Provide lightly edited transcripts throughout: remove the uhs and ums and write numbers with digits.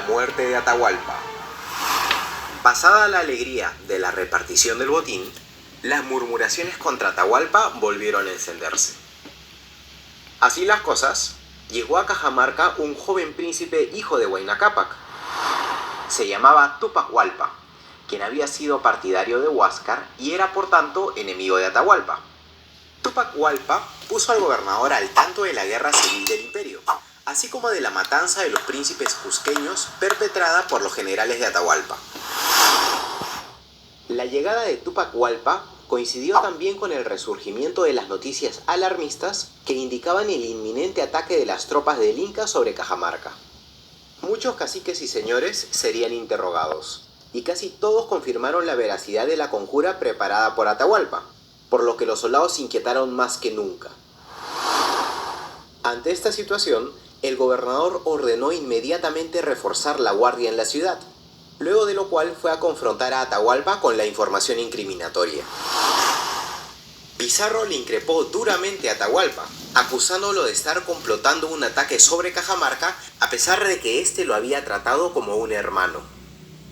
muerte de Atahualpa. Pasada la alegría de la repartición del botín, las murmuraciones contra Atahualpa volvieron a encenderse. Así las cosas, llegó a Cajamarca un joven príncipe hijo de Huayna Cápac. Se llamaba Túpac Hualpa, quien había sido partidario de Huáscar y era por tanto enemigo de Atahualpa. Túpac Hualpa puso al gobernador al tanto de la guerra civil del imperio, así como de la matanza de los príncipes cusqueños perpetrada por los generales de Atahualpa. La llegada de Túpac Hualpa coincidió también con el resurgimiento de las noticias alarmistas que indicaban el inminente ataque de las tropas del Inca sobre Cajamarca. Muchos caciques y señores serían interrogados, y casi todos confirmaron la veracidad de la conjura preparada por Atahualpa, por lo que los soldados se inquietaron más que nunca. Ante esta situación, el gobernador ordenó inmediatamente reforzar la guardia en la ciudad, luego de lo cual fue a confrontar a Atahualpa con la información incriminatoria. Pizarro le increpó duramente a Atahualpa, acusándolo de estar complotando un ataque sobre Cajamarca a pesar de que éste lo había tratado como un hermano.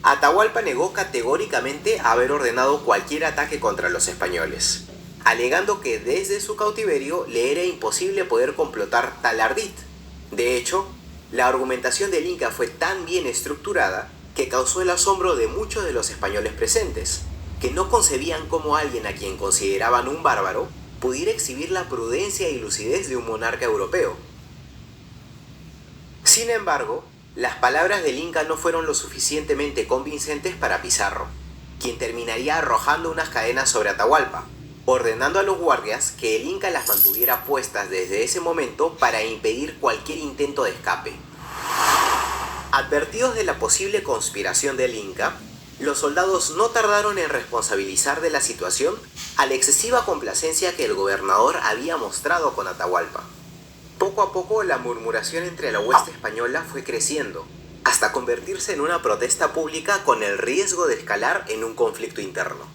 Atahualpa negó categóricamente haber ordenado cualquier ataque contra los españoles, alegando que desde su cautiverio le era imposible poder complotar tal ardid. De hecho, la argumentación del Inca fue tan bien estructurada que causó el asombro de muchos de los españoles presentes, que no concebían cómo alguien a quien consideraban un bárbaro pudiera exhibir la prudencia y lucidez de un monarca europeo. Sin embargo, las palabras del Inca no fueron lo suficientemente convincentes para Pizarro, quien terminaría arrojando unas cadenas sobre Atahualpa, ordenando a los guardias que el Inca las mantuviera puestas desde ese momento para impedir cualquier intento de escape. Advertidos de la posible conspiración del Inca, los soldados no tardaron en responsabilizar de la situación a la excesiva complacencia que el gobernador había mostrado con Atahualpa. Poco a poco la murmuración entre la hueste española fue creciendo, hasta convertirse en una protesta pública con el riesgo de escalar en un conflicto interno.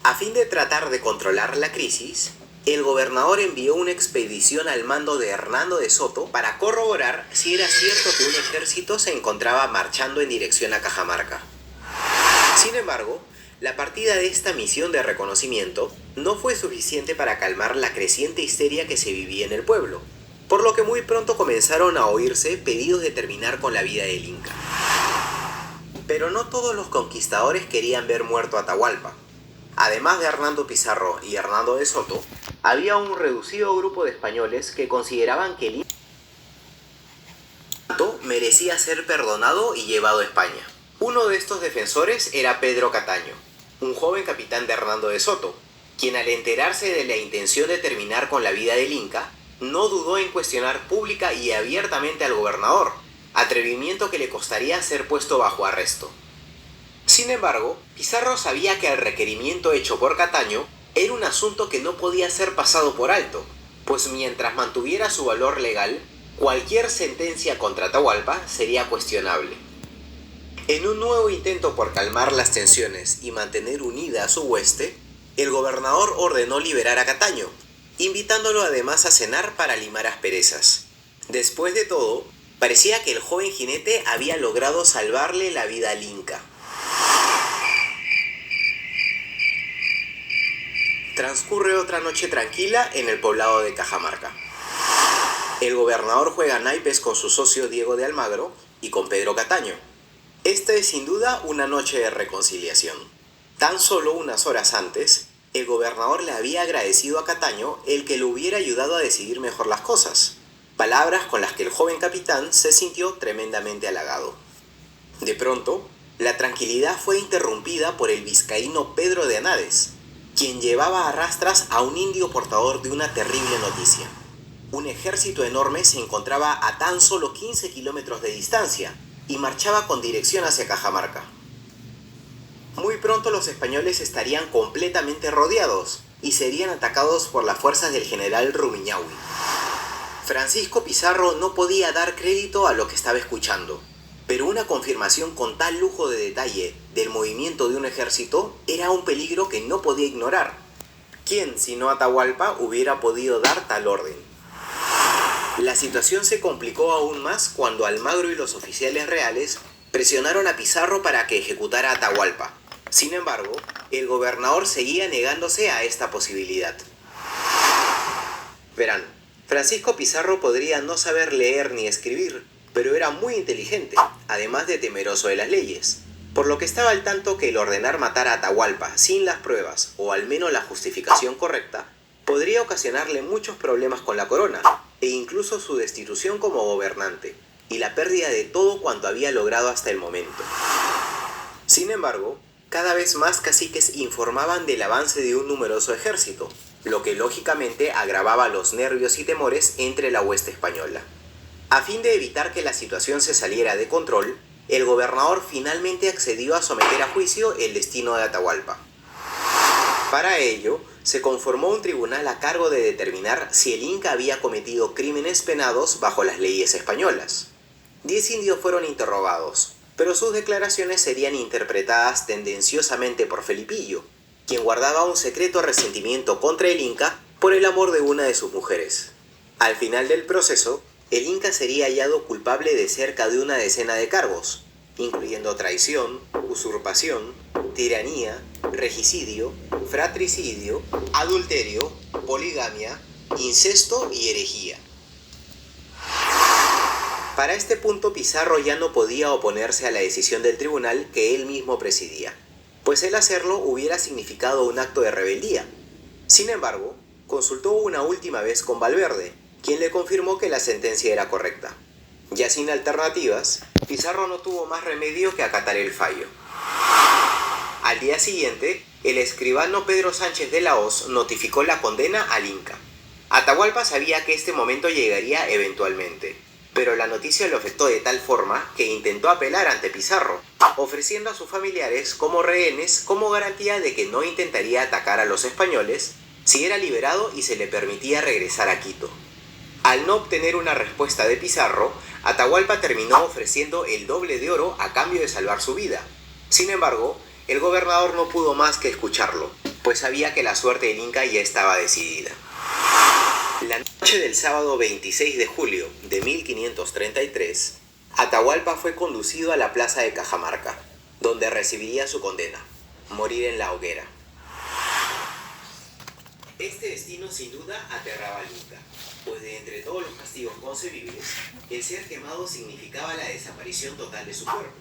A fin de tratar de controlar la crisis, el gobernador envió una expedición al mando de Hernando de Soto para corroborar si era cierto que un ejército se encontraba marchando en dirección a Cajamarca. Sin embargo, la partida de esta misión de reconocimiento no fue suficiente para calmar la creciente histeria que se vivía en el pueblo, por lo que muy pronto comenzaron a oírse pedidos de terminar con la vida del Inca. Pero no todos los conquistadores querían ver muerto a Atahualpa. Además de Hernando Pizarro y Hernando de Soto, había un reducido grupo de españoles que consideraban que el Inca merecía ser perdonado y llevado a España. Uno de estos defensores era Pedro Cataño, un joven capitán de Hernando de Soto, quien al enterarse de la intención de terminar con la vida del Inca, no dudó en cuestionar pública y abiertamente al gobernador, atrevimiento que le costaría ser puesto bajo arresto. Sin embargo, Pizarro sabía que el requerimiento hecho por Cataño era un asunto que no podía ser pasado por alto, pues mientras mantuviera su valor legal, cualquier sentencia contra Atahualpa sería cuestionable. En un nuevo intento por calmar las tensiones y mantener unida a su hueste, el gobernador ordenó liberar a Cataño, invitándolo además a cenar para limar asperezas. Después de todo, parecía que el joven jinete había logrado salvarle la vida al Inca. Transcurre otra noche tranquila en el poblado de Cajamarca. El gobernador juega naipes con su socio Diego de Almagro y con Pedro Cataño. Esta es sin duda una noche de reconciliación. Tan solo unas horas antes, el gobernador le había agradecido a Cataño el que le hubiera ayudado a decidir mejor las cosas, palabras con las que el joven capitán se sintió tremendamente halagado. De pronto, la tranquilidad fue interrumpida por el vizcaíno Pedro de Anades, quien llevaba a rastras a un indio portador de una terrible noticia. Un ejército enorme se encontraba a tan solo 15 kilómetros de distancia y marchaba con dirección hacia Cajamarca. Muy pronto los españoles estarían completamente rodeados y serían atacados por las fuerzas del general Rumiñahui. Francisco Pizarro no podía dar crédito a lo que estaba escuchando, pero una confirmación con tal lujo de detalle del movimiento de un ejército era un peligro que no podía ignorar. ¿Quién, sino Atahualpa, hubiera podido dar tal orden? La situación se complicó aún más cuando Almagro y los oficiales reales presionaron a Pizarro para que ejecutara a Atahualpa. Sin embargo, el gobernador seguía negándose a esta posibilidad. Verán, Francisco Pizarro podría no saber leer ni escribir, pero era muy inteligente, además de temeroso de las leyes, por lo que estaba al tanto que el ordenar matar a Atahualpa sin las pruebas, o al menos la justificación correcta, podría ocasionarle muchos problemas con la corona, e incluso su destitución como gobernante, y la pérdida de todo cuanto había logrado hasta el momento. Sin embargo, cada vez más caciques informaban del avance de un numeroso ejército, lo que lógicamente agravaba los nervios y temores entre la hueste española. A fin de evitar que la situación se saliera de control, el gobernador finalmente accedió a someter a juicio el destino de Atahualpa. Para ello, se conformó un tribunal a cargo de determinar si el Inca había cometido crímenes penados bajo las leyes españolas. 10 indios fueron interrogados, pero sus declaraciones serían interpretadas tendenciosamente por Felipillo, quien guardaba un secreto resentimiento contra el Inca por el amor de una de sus mujeres. Al final del proceso, el Inca sería hallado culpable de cerca de una decena de cargos, incluyendo traición, usurpación, tiranía, regicidio, fratricidio, adulterio, poligamia, incesto y herejía. Para este punto Pizarro ya no podía oponerse a la decisión del tribunal que él mismo presidía, pues el hacerlo hubiera significado un acto de rebeldía. Sin embargo, consultó una última vez con Valverde, quien le confirmó que la sentencia era correcta. Ya sin alternativas, Pizarro no tuvo más remedio que acatar el fallo. Al día siguiente, el escribano Pedro Sánchez de la Hoz notificó la condena al Inca. Atahualpa sabía que este momento llegaría eventualmente, pero la noticia lo afectó de tal forma que intentó apelar ante Pizarro, ofreciendo a sus familiares como rehenes como garantía de que no intentaría atacar a los españoles si era liberado y se le permitía regresar a Quito. Al no obtener una respuesta de Pizarro, Atahualpa terminó ofreciendo el doble de oro a cambio de salvar su vida. Sin embargo, el gobernador no pudo más que escucharlo, pues sabía que la suerte del Inca ya estaba decidida. La noche del sábado 26 de julio de 1533, Atahualpa fue conducido a la plaza de Cajamarca, donde recibiría su condena, morir en la hoguera. Este destino sin duda aterraba al Inca, pues de entre todos los castigos concebibles, el ser quemado significaba la desaparición total de su cuerpo,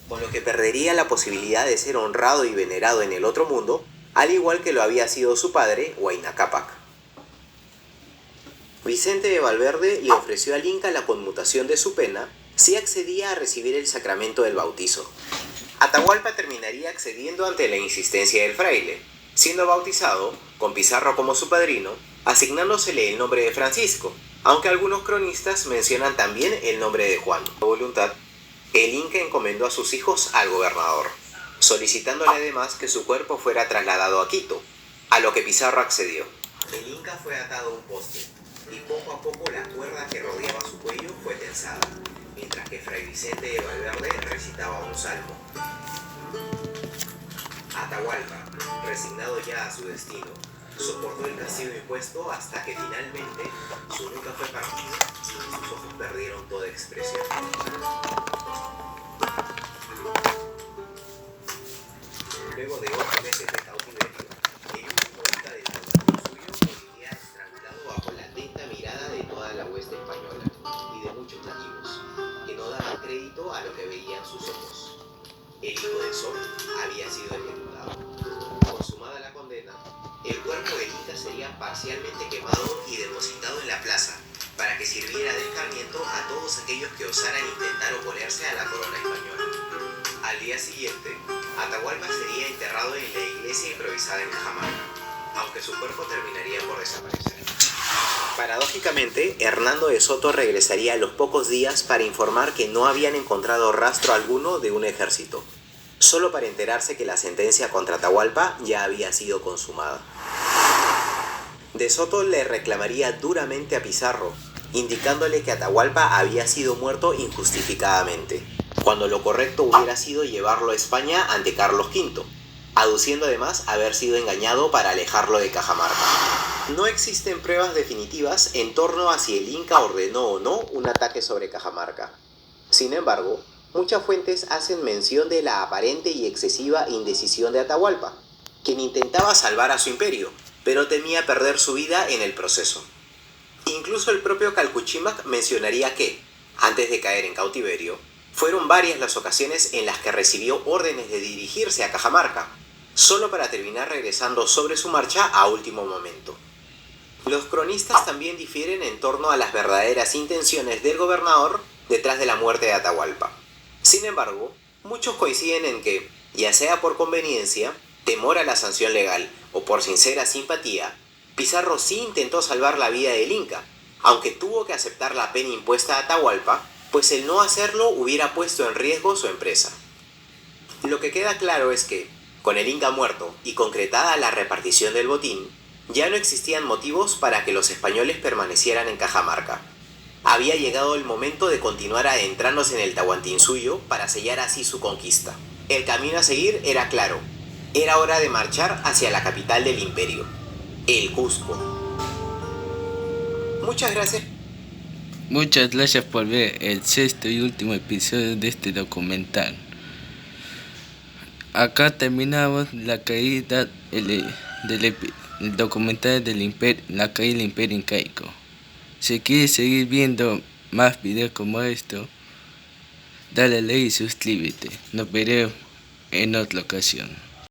con lo que perdería la posibilidad de ser honrado y venerado en el otro mundo, al igual que lo había sido su padre, Huayna Cápac. Vicente de Valverde le ofreció al Inca la conmutación de su pena si accedía a recibir el sacramento del bautizo. Atahualpa terminaría accediendo ante la insistencia del fraile, siendo bautizado, con Pizarro como su padrino, asignándosele el nombre de Francisco, aunque algunos cronistas mencionan también el nombre de Juan. Por voluntad, el Inca encomendó a sus hijos al gobernador, solicitándole además que su cuerpo fuera trasladado a Quito, a lo que Pizarro accedió. El Inca fue atado a un poste, y poco a poco la cuerda que rodeaba su cuello fue tensada, mientras que Fray Vicente de Valverde recitaba un salmo. Atahualpa, resignado ya a su destino, soportó el castigo impuesto hasta que finalmente su nuca fue partida y sus ojos perdieron toda expresión. Luego de 8 meses de cautiverio, el último Inca del hermano suyo moriría estrangulado bajo la atenta mirada de toda la hueste española y de muchos nativos, que no daban crédito a lo que veían sus ojos. El hijo del sol había sido ejecutado. Consumada la condena, el cuerpo del Inca sería parcialmente quemado y depositado en la plaza, para que sirviera de escarmiento a todos aquellos que osaran intentar oponerse a la corona española. Al día siguiente, Atahualpa sería enterrado en la iglesia improvisada en Cajamarca, aunque su cuerpo terminaría por desaparecer. Paradójicamente, Hernando de Soto regresaría a los pocos días para informar que no habían encontrado rastro alguno de un ejército, solo para enterarse que la sentencia contra Atahualpa ya había sido consumada. De Soto le reclamaría duramente a Pizarro, indicándole que Atahualpa había sido muerto injustificadamente, cuando lo correcto hubiera sido llevarlo a España ante Carlos V, aduciendo además haber sido engañado para alejarlo de Cajamarca. No existen pruebas definitivas en torno a si el Inca ordenó o no un ataque sobre Cajamarca. Sin embargo, muchas fuentes hacen mención de la aparente y excesiva indecisión de Atahualpa, quien intentaba salvar a su imperio, pero temía perder su vida en el proceso. Incluso el propio Calcuchímac mencionaría que, antes de caer en cautiverio, fueron varias las ocasiones en las que recibió órdenes de dirigirse a Cajamarca, solo para terminar regresando sobre su marcha a último momento. Los cronistas también difieren en torno a las verdaderas intenciones del gobernador detrás de la muerte de Atahualpa. Sin embargo, muchos coinciden en que, ya sea por conveniencia, temor a la sanción legal o por sincera simpatía, Pizarro sí intentó salvar la vida del Inca, aunque tuvo que aceptar la pena impuesta a Atahualpa, pues el no hacerlo hubiera puesto en riesgo su empresa. Lo que queda claro es que, con el Inca muerto y concretada la repartición del botín, ya no existían motivos para que los españoles permanecieran en Cajamarca. Había llegado el momento de continuar adentrándose en el Tahuantinsuyo para sellar así su conquista. El camino a seguir era claro. Era hora de marchar hacia la capital del imperio, el Cusco. Muchas gracias. Muchas gracias por ver el sexto y último episodio de este documental. Acá terminamos la caída del documental la caída del imperio incaico. Si quieres seguir viendo más videos como esto, dale like y suscríbete. Nos veremos en otra ocasión.